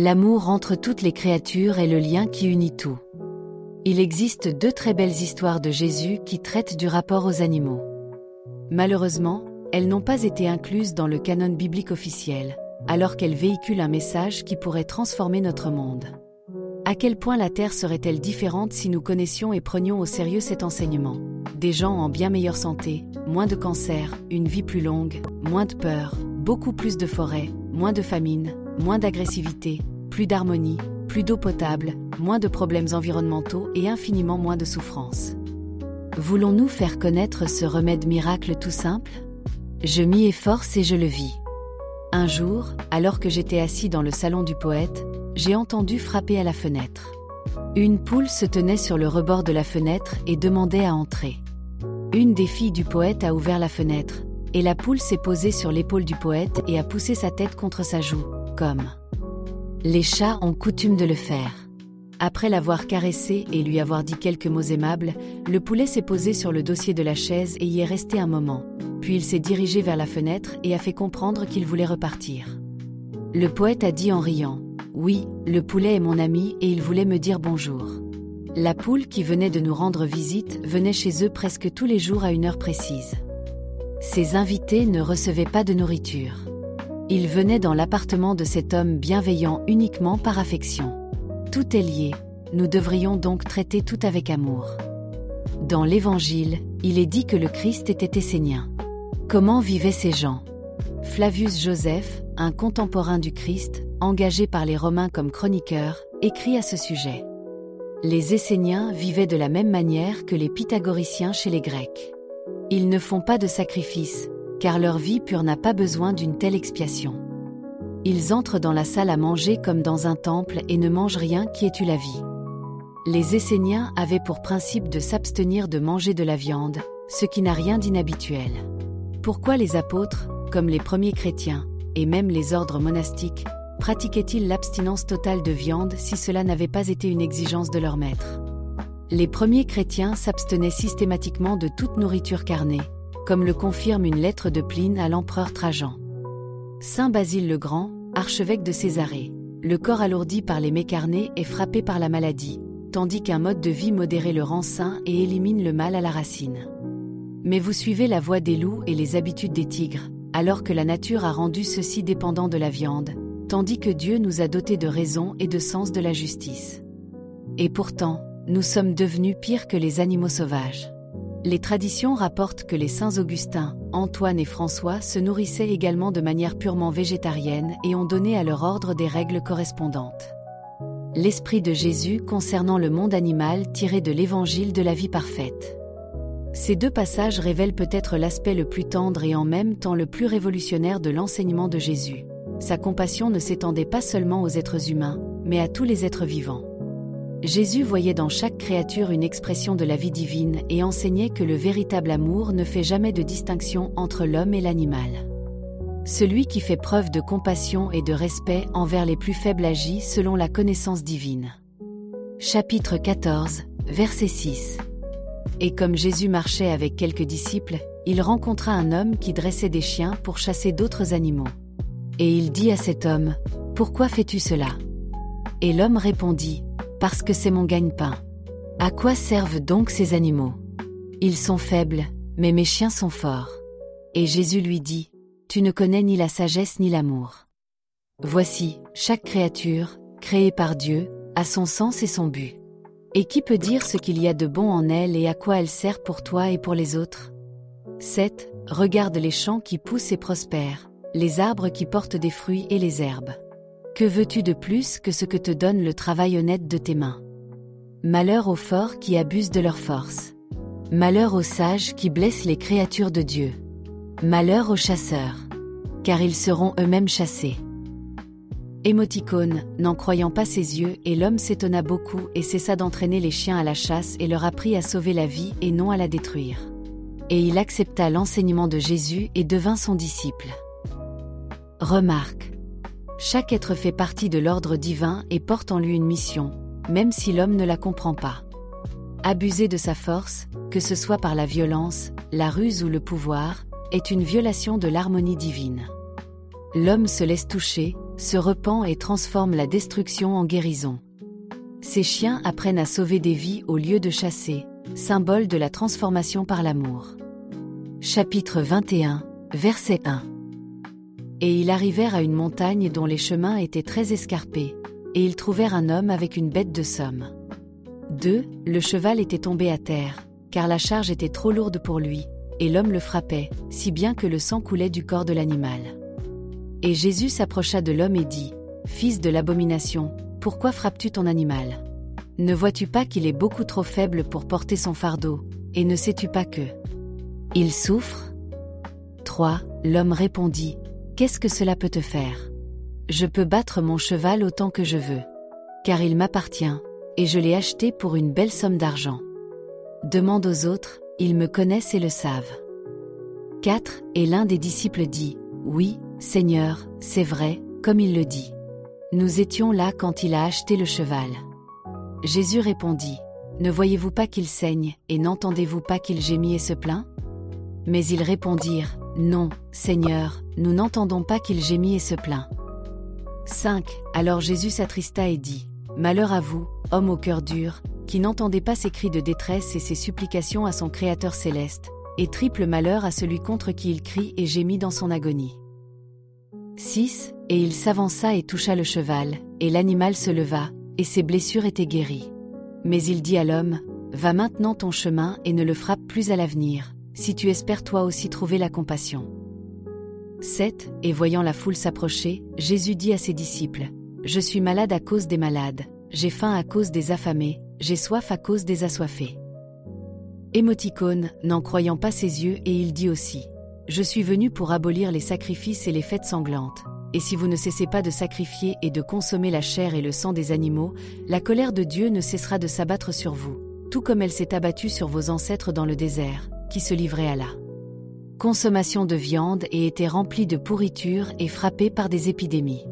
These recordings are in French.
L'amour entre toutes les créatures est le lien qui unit tout. Il existe 2 très belles histoires de Jésus qui traitent du rapport aux animaux. Malheureusement, elles n'ont pas été incluses dans le canon biblique officiel, alors qu'elles véhiculent un message qui pourrait transformer notre monde. À quel point la Terre serait-elle différente si nous connaissions et prenions au sérieux cet enseignement? Des gens en bien meilleure santé, moins de cancer, une vie plus longue, moins de peur, beaucoup plus de forêts, moins de famine, moins d'agressivité, plus d'harmonie, plus d'eau potable, moins de problèmes environnementaux et infiniment moins de souffrance. Voulons-nous faire connaître ce remède miracle tout simple? Je m'y efforce et je le vis. Un jour, alors que j'étais assis dans le salon du poète, j'ai entendu frapper à la fenêtre. Une poule se tenait sur le rebord de la fenêtre et demandait à entrer. Une des filles du poète a ouvert la fenêtre, et la poule s'est posée sur l'épaule du poète et a poussé sa tête contre sa joue, comme les chats ont coutume de le faire. Après l'avoir caressé et lui avoir dit quelques mots aimables, le poulet s'est posé sur le dossier de la chaise et y est resté un moment. Puis il s'est dirigé vers la fenêtre et a fait comprendre qu'il voulait repartir. Le poète a dit en riant: « Oui, le poulet est mon ami et il voulait me dire bonjour. » La poule qui venait de nous rendre visite venait chez eux presque tous les jours à une heure précise. Ces invités ne recevaient pas de nourriture. Ils venaient dans l'appartement de cet homme bienveillant uniquement par affection. Tout est lié, nous devrions donc traiter tout avec amour. Dans l'Évangile, il est dit que le Christ était essénien. Comment vivaient ces gens? Flavius Joseph, un contemporain du Christ, engagé par les Romains comme chroniqueur, écrit à ce sujet. Les Esséniens vivaient de la même manière que les Pythagoriciens chez les Grecs. Ils ne font pas de sacrifices, car leur vie pure n'a pas besoin d'une telle expiation. Ils entrent dans la salle à manger comme dans un temple et ne mangent rien qui ait eu la vie. Les Esséniens avaient pour principe de s'abstenir de manger de la viande, ce qui n'a rien d'inhabituel. Pourquoi les apôtres, comme les premiers chrétiens, et même les ordres monastiques, pratiquaient-ils l'abstinence totale de viande si cela n'avait pas été une exigence de leur maître? Les premiers chrétiens s'abstenaient systématiquement de toute nourriture carnée, comme le confirme une lettre de Pline à l'empereur Trajan. Saint Basile le Grand, archevêque de Césarée: le corps alourdi par les mets carnés est frappé par la maladie, tandis qu'un mode de vie modéré le rend sain et élimine le mal à la racine. Mais vous suivez la voie des loups et les habitudes des tigres, alors que la nature a rendu ceux-ci dépendants de la viande, tandis que Dieu nous a dotés de raison et de sens de la justice. Et pourtant, nous sommes devenus pires que les animaux sauvages. Les traditions rapportent que les saints Augustin, Antoine et François se nourrissaient également de manière purement végétarienne et ont donné à leur ordre des règles correspondantes. L'esprit de Jésus concernant le monde animal tiré de l'Évangile de la vie parfaite. Ces 2 passages révèlent peut-être l'aspect le plus tendre et en même temps le plus révolutionnaire de l'enseignement de Jésus. Sa compassion ne s'étendait pas seulement aux êtres humains, mais à tous les êtres vivants. Jésus voyait dans chaque créature une expression de la vie divine et enseignait que le véritable amour ne fait jamais de distinction entre l'homme et l'animal. Celui qui fait preuve de compassion et de respect envers les plus faibles agit selon la connaissance divine. Chapitre 14, verset 6. Et comme Jésus marchait avec quelques disciples, il rencontra un homme qui dressait des chiens pour chasser d'autres animaux. Et il dit à cet homme: « Pourquoi fais-tu cela ?» Et l'homme répondit: « Parce que c'est mon gagne-pain. À quoi servent donc ces animaux? Ils sont faibles, mais mes chiens sont forts. » Et Jésus lui dit: « Tu ne connais ni la sagesse ni l'amour. Voici, chaque créature, créée par Dieu, a son sens et son but. Et qui peut dire ce qu'il y a de bon en elle et à quoi elle sert pour toi et pour les autres? 7. Regarde les champs qui poussent et prospèrent, les arbres qui portent des fruits et les herbes. Que veux-tu de plus que ce que te donne le travail honnête de tes mains? Malheur aux forts qui abusent de leur force. Malheur aux sages qui blessent les créatures de Dieu. Malheur aux chasseurs, car ils seront eux-mêmes chassés. » Émoticône, n'en croyant pas ses yeux, et l'homme s'étonna beaucoup et cessa d'entraîner les chiens à la chasse et leur apprit à sauver la vie et non à la détruire. Et il accepta l'enseignement de Jésus et devint son disciple. Remarque. Chaque être fait partie de l'ordre divin et porte en lui une mission, même si l'homme ne la comprend pas. Abuser de sa force, que ce soit par la violence, la ruse ou le pouvoir, est une violation de l'harmonie divine. L'homme se laisse toucher, se repent et transforme la destruction en guérison. Ces chiens apprennent à sauver des vies au lieu de chasser, symbole de la transformation par l'amour. Chapitre 21, verset 1. Et ils arrivèrent à une montagne dont les chemins étaient très escarpés, et ils trouvèrent un homme avec une bête de somme. 2. Le cheval était tombé à terre, car la charge était trop lourde pour lui, et l'homme le frappait, si bien que le sang coulait du corps de l'animal. Et Jésus s'approcha de l'homme et dit, « Fils de l'abomination, pourquoi frappes-tu ton animal? Ne vois-tu pas qu'il est beaucoup trop faible pour porter son fardeau, et ne sais-tu pas que il souffre ?» 3. L'homme répondit, « Qu'est-ce que cela peut te faire? Je peux battre mon cheval autant que je veux. Car il m'appartient, et je l'ai acheté pour une belle somme d'argent. Demande aux autres, ils me connaissent et le savent. » 4. Et l'un des disciples dit, « Oui, Seigneur, c'est vrai, comme il le dit. Nous étions là quand il a acheté le cheval. » Jésus répondit, « Ne voyez-vous pas qu'il saigne, et n'entendez-vous pas qu'il gémit et se plaint? » Mais ils répondirent, « Non, Seigneur, nous n'entendons pas qu'il gémit et se plaint. » 5. Alors Jésus s'attrista et dit, « Malheur à vous, hommes au cœur dur, qui n'entendez pas ses cris de détresse et ses supplications à son Créateur céleste, et triple malheur à celui contre qui il crie et gémit dans son agonie. » 6. Et il s'avança et toucha le cheval, et l'animal se leva, et ses blessures étaient guéries. Mais il dit à l'homme, « Va maintenant ton chemin et ne le frappe plus à l'avenir, si tu espères toi aussi trouver la compassion. » 7. Et voyant la foule s'approcher, Jésus dit à ses disciples, « Je suis malade à cause des malades, j'ai faim à cause des affamés, j'ai soif à cause des assoiffés. » Émoticône, n'en croyant pas ses yeux, et il dit aussi, « Je suis venu pour abolir les sacrifices et les fêtes sanglantes, et si vous ne cessez pas de sacrifier et de consommer la chair et le sang des animaux, la colère de Dieu ne cessera de s'abattre sur vous, tout comme elle s'est abattue sur vos ancêtres dans le désert, qui se livraient à la consommation de viande et étaient remplis de pourriture et frappés par des épidémies.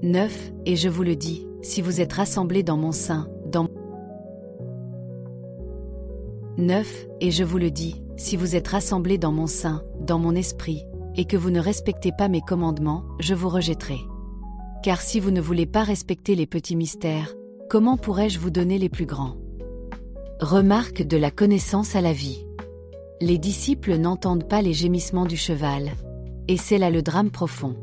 9. Et je vous le dis, si vous êtes rassemblés dans mon sein, 9. Et je vous le dis, si vous êtes rassemblés dans mon sein, dans mon esprit, et que vous ne respectez pas mes commandements, je vous rejetterai. Car si vous ne voulez pas respecter les petits mystères, comment pourrais-je vous donner les plus grands? Remarque de la connaissance à la vie. Les disciples n'entendent pas les gémissements du cheval, et c'est là le drame profond.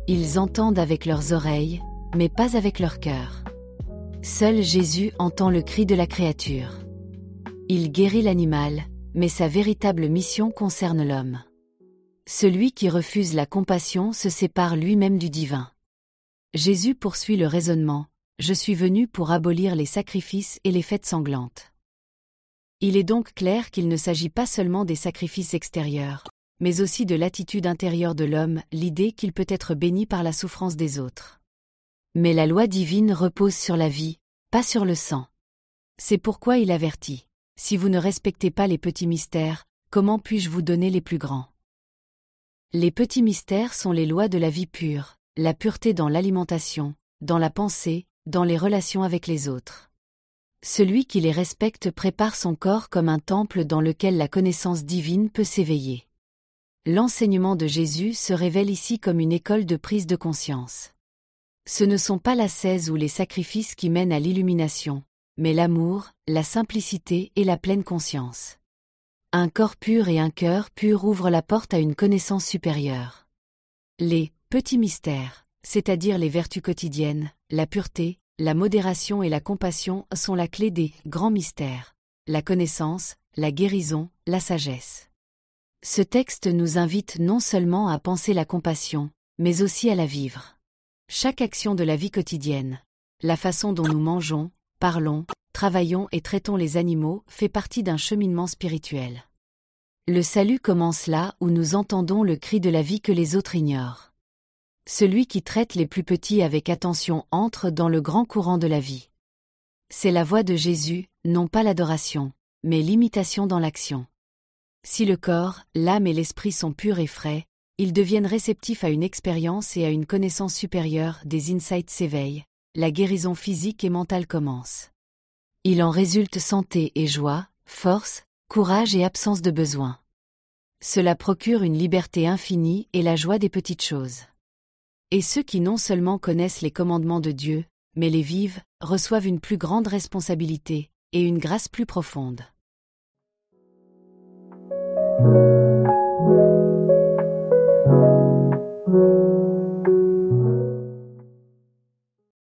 Ils entendent avec leurs oreilles, mais pas avec leur cœur. Seul Jésus entend le cri de la créature. Il guérit l'animal, mais sa véritable mission concerne l'homme. Celui qui refuse la compassion se sépare lui-même du divin. Jésus poursuit le raisonnement, « Je suis venu pour abolir les sacrifices et les fêtes sanglantes. » Il est donc clair qu'il ne s'agit pas seulement des sacrifices extérieurs, mais aussi de l'attitude intérieure de l'homme, l'idée qu'il peut être béni par la souffrance des autres. Mais la loi divine repose sur la vie, pas sur le sang. C'est pourquoi il avertit, « Si vous ne respectez pas les petits mystères, comment puis-je vous donner les plus grands ?» Les petits mystères sont les lois de la vie pure, la pureté dans l'alimentation, dans la pensée, dans les relations avec les autres. Celui qui les respecte prépare son corps comme un temple dans lequel la connaissance divine peut s'éveiller. L'enseignement de Jésus se révèle ici comme une école de prise de conscience. Ce ne sont pas l'ascèse ou les sacrifices qui mènent à l'illumination, mais l'amour, la simplicité et la pleine conscience. Un corps pur et un cœur pur ouvrent la porte à une connaissance supérieure. Les petits mystères, c'est-à-dire les vertus quotidiennes, la pureté, la modération et la compassion sont la clé des grands mystères, la connaissance, la guérison, la sagesse. Ce texte nous invite non seulement à penser la compassion, mais aussi à la vivre. Chaque action de la vie quotidienne, la façon dont nous mangeons, parlons, travaillons et traitons les animaux fait partie d'un cheminement spirituel. Le salut commence là où nous entendons le cri de la vie que les autres ignorent. Celui qui traite les plus petits avec attention entre dans le grand courant de la vie. C'est la voix de Jésus, non pas l'adoration, mais l'imitation dans l'action. Si le corps, l'âme et l'esprit sont purs et frais, ils deviennent réceptifs à une expérience et à une connaissance supérieure, des insights s'éveillent, la guérison physique et mentale commence. Il en résulte santé et joie, force, courage et absence de besoin. Cela procure une liberté infinie et la joie des petites choses. Et ceux qui non seulement connaissent les commandements de Dieu, mais les vivent, reçoivent une plus grande responsabilité, et une grâce plus profonde.